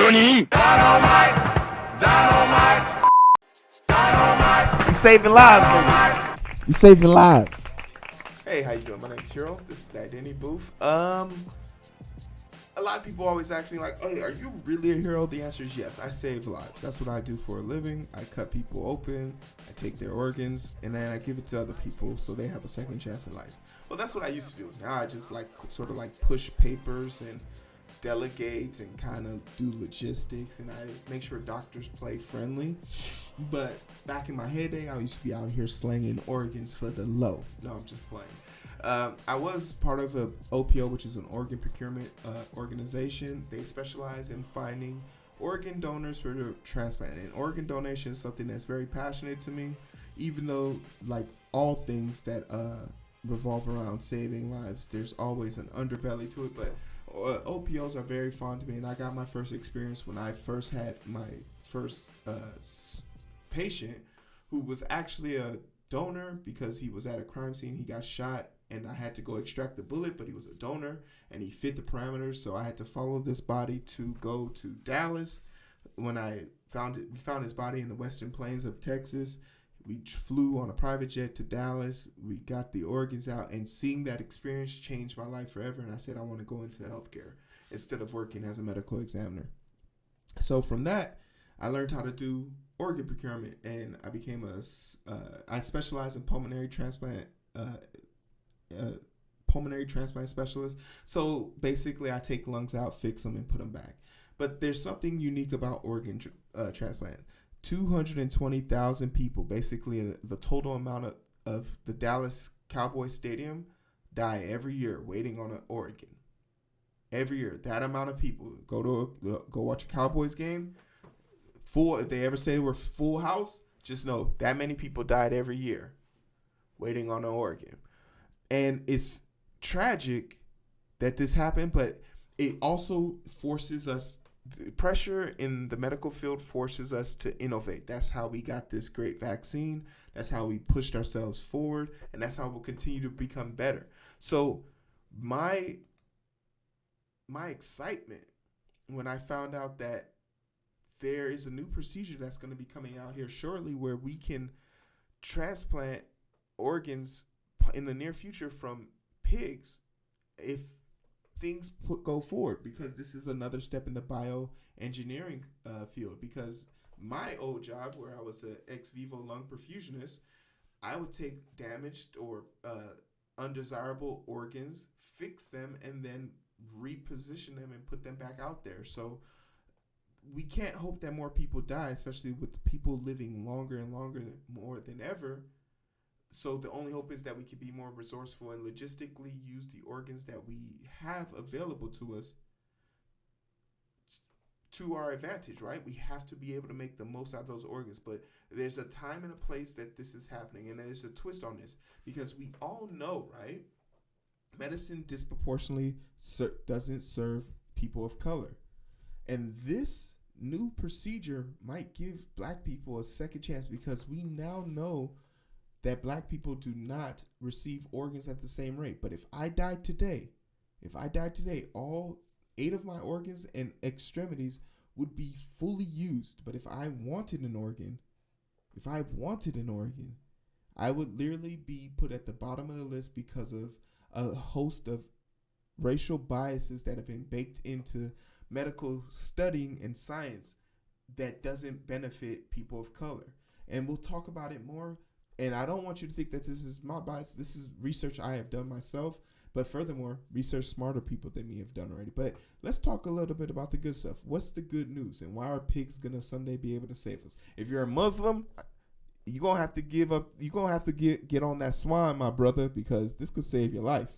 You saving lives, baby. You saving lives. Hey, how you doing? My name's Hero. This is the Identity Booth. A lot of people always ask me like, "Hey, are you really a hero?" The answer is yes. I save lives. That's what I do for a living. I cut people open. I take their organs, and then I give it to other people so they have a second chance in life. Well, that's what I used to do. Now I just sort of push papers and delegate and kind of do logistics, and I make sure doctors play friendly. But back in my heyday, I used to be out here slinging organs for the low. No, I'm just playing. I was part of a OPO, which is an organ procurement organization. They specialize in finding organ donors for the transplant. And organ donation is something that's very passionate to me, even though, like all things that revolve around saving lives, there's always an underbelly to it. But OPOs are very fun to me, and I got my first experience when I first had my first patient who was actually a donor because he was at a crime scene. He got shot, and I had to go extract the bullet, but he was a donor, and he fit the parameters, so I had to follow this body to go to Dallas. When we found his body in the western plains of Texas. We flew on a private jet to Dallas. We got the organs out, and seeing that experience changed my life forever, and I said I want to go into healthcare instead of working as a medical examiner. So from that, I learned how to do organ procurement, and I became I specialize in pulmonary transplant specialist. So basically, I take lungs out, fix them, and put them back. But there's something unique about organ transplant. 220,000 people, basically the total amount of the Dallas Cowboys Stadium, die every year waiting on an organ. Every year, that amount of people go watch a Cowboys game. Full. If they ever say we're full house, just know that many people died every year waiting on an organ. And it's tragic that this happened, but it also forces us. The pressure in the medical field forces us to innovate. That's how we got this great vaccine. That's how we pushed ourselves forward, and that's how we'll continue to become better. So my excitement when I found out that there is a new procedure that's going to be coming out here shortly where we can transplant organs in the near future from pigs if things go forward, because this is another step in the bioengineering field. Because my old job, where I was an ex vivo lung perfusionist, I would take damaged or undesirable organs, fix them, and then reposition them and put them back out there. So we can't hope that more people die, especially with people living longer and longer, more than ever. So the only hope is that we can be more resourceful and logistically use the organs that we have available to us to our advantage, right? We have to be able to make the most out of those organs. But there's a time and a place that this is happening, and there's a twist on this, because we all know, right? Medicine disproportionately doesn't serve people of color. And this new procedure might give Black people a second chance, because we now know that Black people do not receive organs at the same rate. But if I died today, all 8 of my organs and extremities would be fully used. But if I wanted an organ, I would literally be put at the bottom of the list because of a host of racial biases that have been baked into medical studying and science that doesn't benefit people of color. And we'll talk about it more. And I don't want you to think that this is my bias. This is research I have done myself. But furthermore, research smarter people than me have done already. But let's talk a little bit about the good stuff. What's the good news? And why are pigs going to someday be able to save us? If you're a Muslim, you're going to have to give up. You're going to have to get on that swine, my brother, because this could save your life.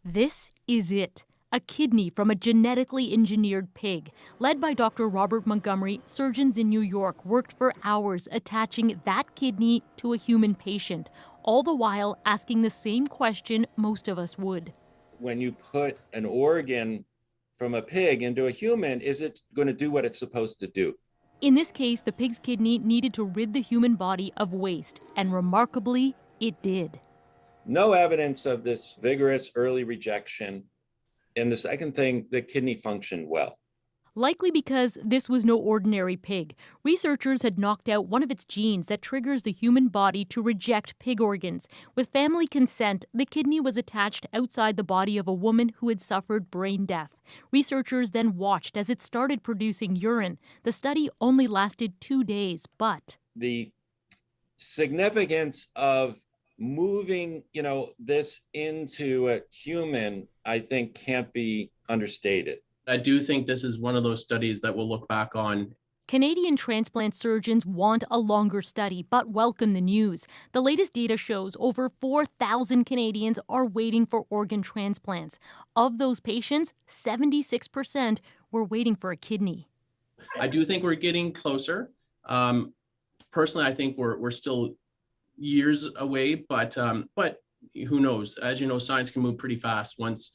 This is it. A kidney from a genetically engineered pig. Led by Dr. Robert Montgomery, surgeons in New York worked for hours attaching that kidney to a human patient, all the while asking the same question most of us would. When you put an organ from a pig into a human, is it going to do what it's supposed to do? In this case, the pig's kidney needed to rid the human body of waste, and remarkably, it did. No evidence of this vigorous early rejection. And the second thing, the kidney functioned well. Likely because this was no ordinary pig. Researchers had knocked out one of its genes that triggers the human body to reject pig organs. With family consent, the kidney was attached outside the body of a woman who had suffered brain death. Researchers then watched as it started producing urine. The study only lasted 2 days, but The significance of moving, this into a human, I think can't be understated. I do think this is one of those studies that we'll look back on. Canadian transplant surgeons want a longer study, but welcome the news. The latest data shows over 4,000 Canadians are waiting for organ transplants. Of those patients, 76% were waiting for a kidney. I do think we're getting closer. Personally, I think we're still years away, but who knows? As you know, science can move pretty fast once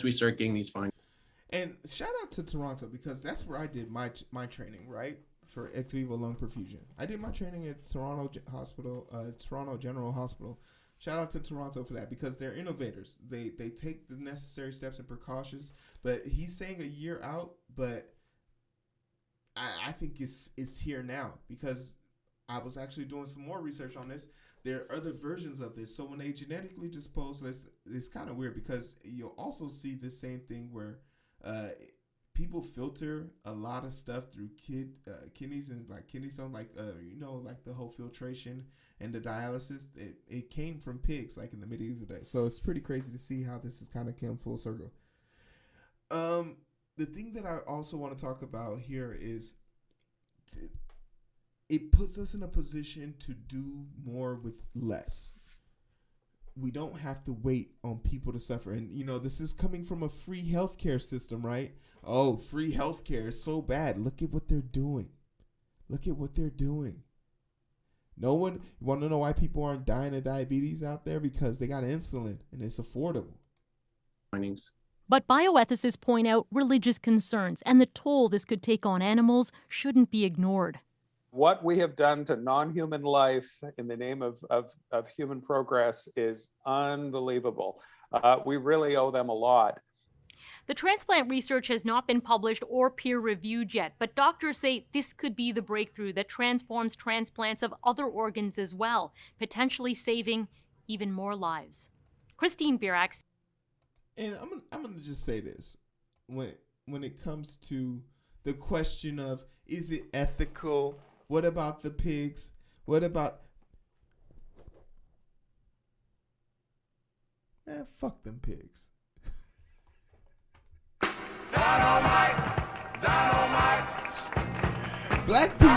we start getting these findings. And shout out to Toronto, because that's where I did my training, right? For ex vivo lung perfusion. I did my training at Toronto General Hospital. Shout out to Toronto for that, because they're innovators. They take the necessary steps and precautions. But he's saying a year out, but I think it's here now, because I was actually doing some more research on this. There are other versions of this. So when they genetically dispose this, it's kind of weird, because you'll also see the same thing where people filter a lot of stuff through kidneys and like kidney stone, like like the whole filtration and the dialysis. It came from pigs, like in the medieval days. So it's pretty crazy to see how this has kind of come full circle. The thing that I also want to talk about here is it puts us in a position to do more with less. We don't have to wait on people to suffer. And, this is coming from a free healthcare system, right? Oh, free healthcare is so bad. Look at what they're doing. No one, you want to know why people aren't dying of diabetes out there? Because they got insulin and it's affordable. Findings. But bioethicists point out religious concerns, and the toll this could take on animals shouldn't be ignored. What we have done to non-human life in the name of human progress is unbelievable. We really owe them a lot. The transplant research has not been published or peer-reviewed yet, but doctors say this could be the breakthrough that transforms transplants of other organs as well, potentially saving even more lives. Christine Birax. And I'm gonna just say this: when it comes to the question of, is it ethical? What about the pigs? What about... Man, fuck them pigs. Dynamite! Black people...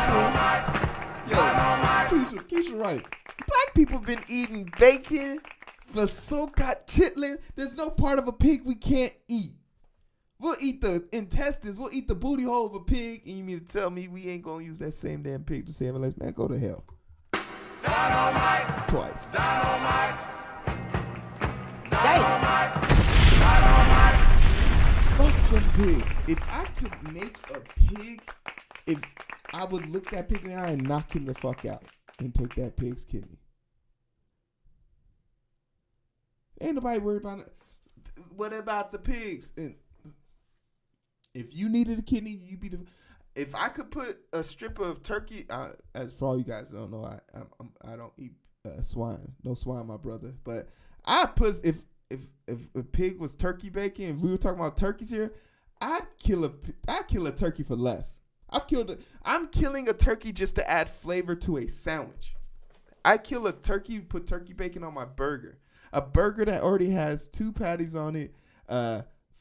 Keisha right. Black people been eating bacon for so-called chitlin. There's no part of a pig we can't eat. We'll eat the intestines. We'll eat the booty hole of a pig. And you mean to tell me we ain't going to use that same damn pig to save our lives? Man, go to hell. Dynamite! Twice. Dynamite! Dynamite! Fuck them pigs. If I could make a pig, I would look that pig in the eye and knock him the fuck out and take that pig's kidney. Ain't nobody worried about it. What about the pigs? And if you needed a kidney, you'd be the... If I could put a strip of turkey... as for all you guys who don't know, I don't eat swine. No swine, my brother. But I put... If a pig was turkey bacon, if we were talking about turkeys here, I'd kill a turkey for less. I'm killing a turkey just to add flavor to a sandwich. I kill a turkey, put turkey bacon on my burger. A burger that already has 2 patties on it,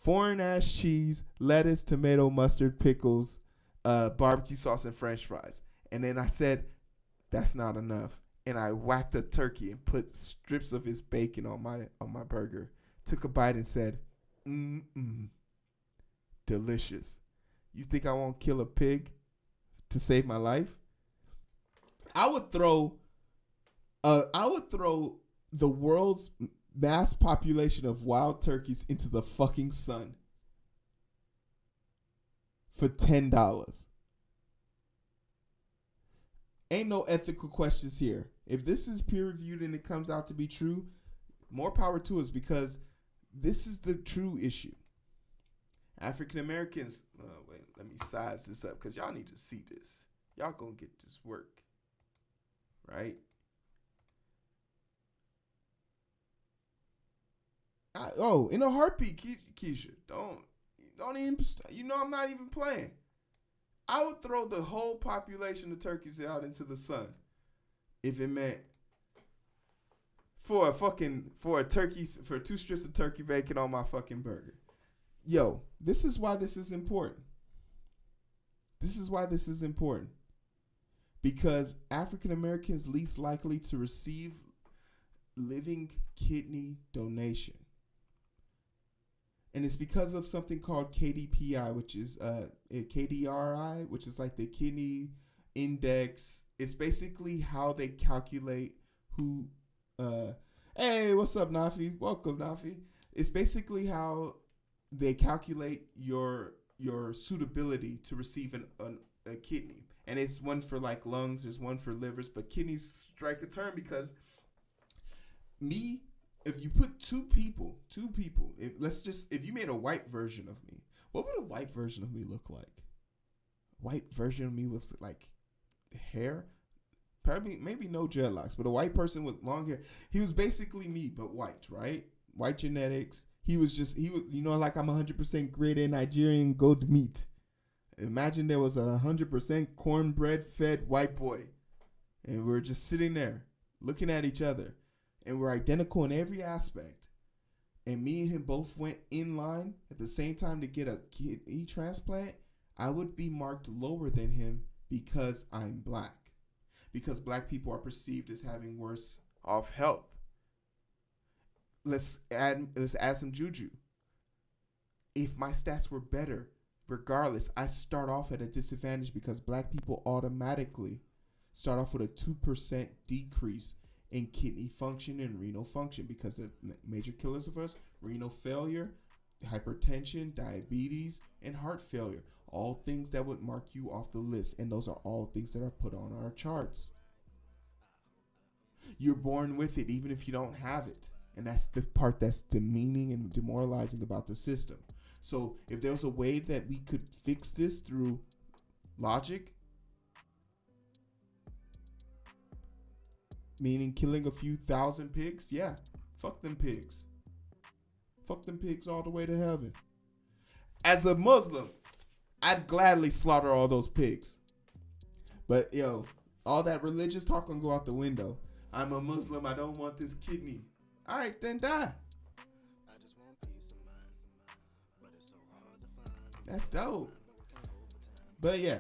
foreign ass cheese, lettuce, tomato, mustard, pickles, barbecue sauce, and French fries. And then I said, that's not enough. And I whacked a turkey and put strips of his bacon on my burger. Took a bite and said, delicious. You think I won't kill a pig to save my life? I would throw the world's mass population of wild turkeys into the fucking sun for $10. Ain't no ethical questions here. If this is peer reviewed and it comes out to be true, more power to us, because this is the true issue. African Americans. Wait, let me size this up because y'all need to see this. Y'all gonna get this work, right? In a heartbeat, Keisha, don't even. You know I'm not even playing. I would throw the whole population of turkeys out into the sun if it meant for 2 strips of turkey bacon on my fucking burger. Yo, this is why this is important. Because African Americans least likely to receive living kidney donation. And it's because of something called KDPI, which is KDRI, which is like the kidney index. It's basically how they calculate who. Hey, what's up, Nafi? Welcome, Nafi. It's basically how they calculate your suitability to receive a kidney. And it's one for like lungs, there's one for livers, but kidneys strike a term because if you put two people, if you made a white version of me, what would a white version of me look like? White version of me with like hair? Probably, maybe no dreadlocks, but a white person with long hair. He was basically me, but white, right? White genetics. He was, like I'm 100% grade Nigerian goat meat. Imagine there was 100% cornbread fed white boy. And we're just sitting there looking at each other. And we're identical in every aspect. And me and him both went in line at the same time to get a kidney transplant. I would be marked lower than him because I'm black. Because black people are perceived as having worse off health. Let's add some juju. If my stats were better, regardless, I start off at a disadvantage because black people automatically start off with a 2% decrease in kidney function and renal function because the major killers of us, renal failure, hypertension, diabetes, and heart failure. All things that would mark you off the list. And those are all things that are put on our charts. You're born with it even if you don't have it. And that's the part that's demeaning and demoralizing about the system. So if there was a way that we could fix this through logic, meaning killing a few thousand pigs, yeah, fuck them pigs. Fuck them pigs all the way to heaven. As a Muslim, I'd gladly slaughter all those pigs. But yo, all that religious talk gonna go out the window. I'm a Muslim, I don't want this kidney. All right, then die. That's dope. But yeah,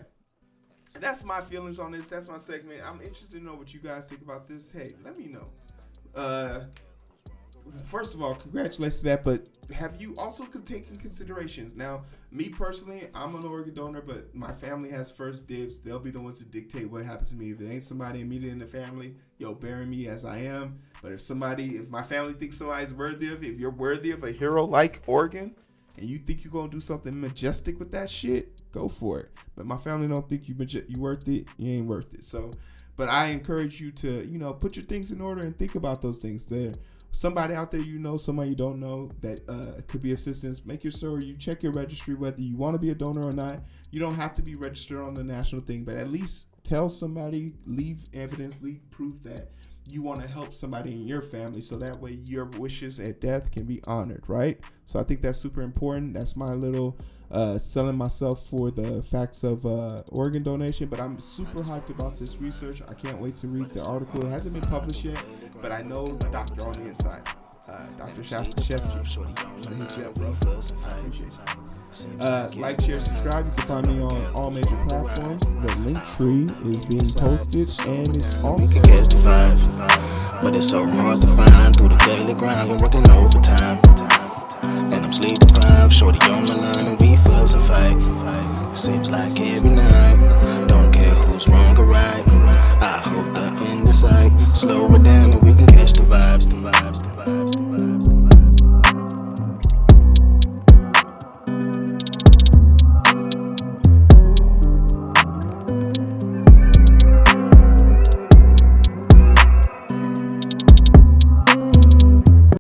that's my feelings on this. That's my segment. I'm interested to know what you guys think about this. Hey, let me know. First of all, congratulations to that, but have you also taken considerations? Now, me personally, I'm an organ donor, but my family has first dibs. They'll be the ones to dictate what happens to me. If it ain't somebody immediate in the family, bury me as I am. But if my family thinks somebody's worthy of it, if you're worthy of a hero-like organ, and you think you're going to do something majestic with that shit, go for it. But my family don't think you worth it, you ain't worth it. So, but I encourage you to, put your things in order and think about those things there. Somebody out there somebody you don't know that could be assistance. Make sure you check your registry whether you want to be a donor or not. You don't have to be registered on the national thing, but at least tell somebody, leave evidence, leave proof that you want to help somebody in your family so that way your wishes at death can be honored, right? So I think that's super important. That's my little selling myself for the facts of organ donation, but I'm super hyped about this research. I can't wait to read the article. It hasn't been published yet, but I know a doctor on the inside. Dr. Shefty. I'm gonna hit you up, bro. I appreciate you. Like, share, subscribe. You can find me on all major platforms. The link tree is being posted, and it's also. We can catch the vibe, but it's so hard to find through the daily grind. We're working overtime, and I'm sleep deprived. Shorty on my line, and we fuss and fight. Seems like every night. Don't care who's wrong or right. I hope the end is sight. Slow it down, and we can catch the vibes.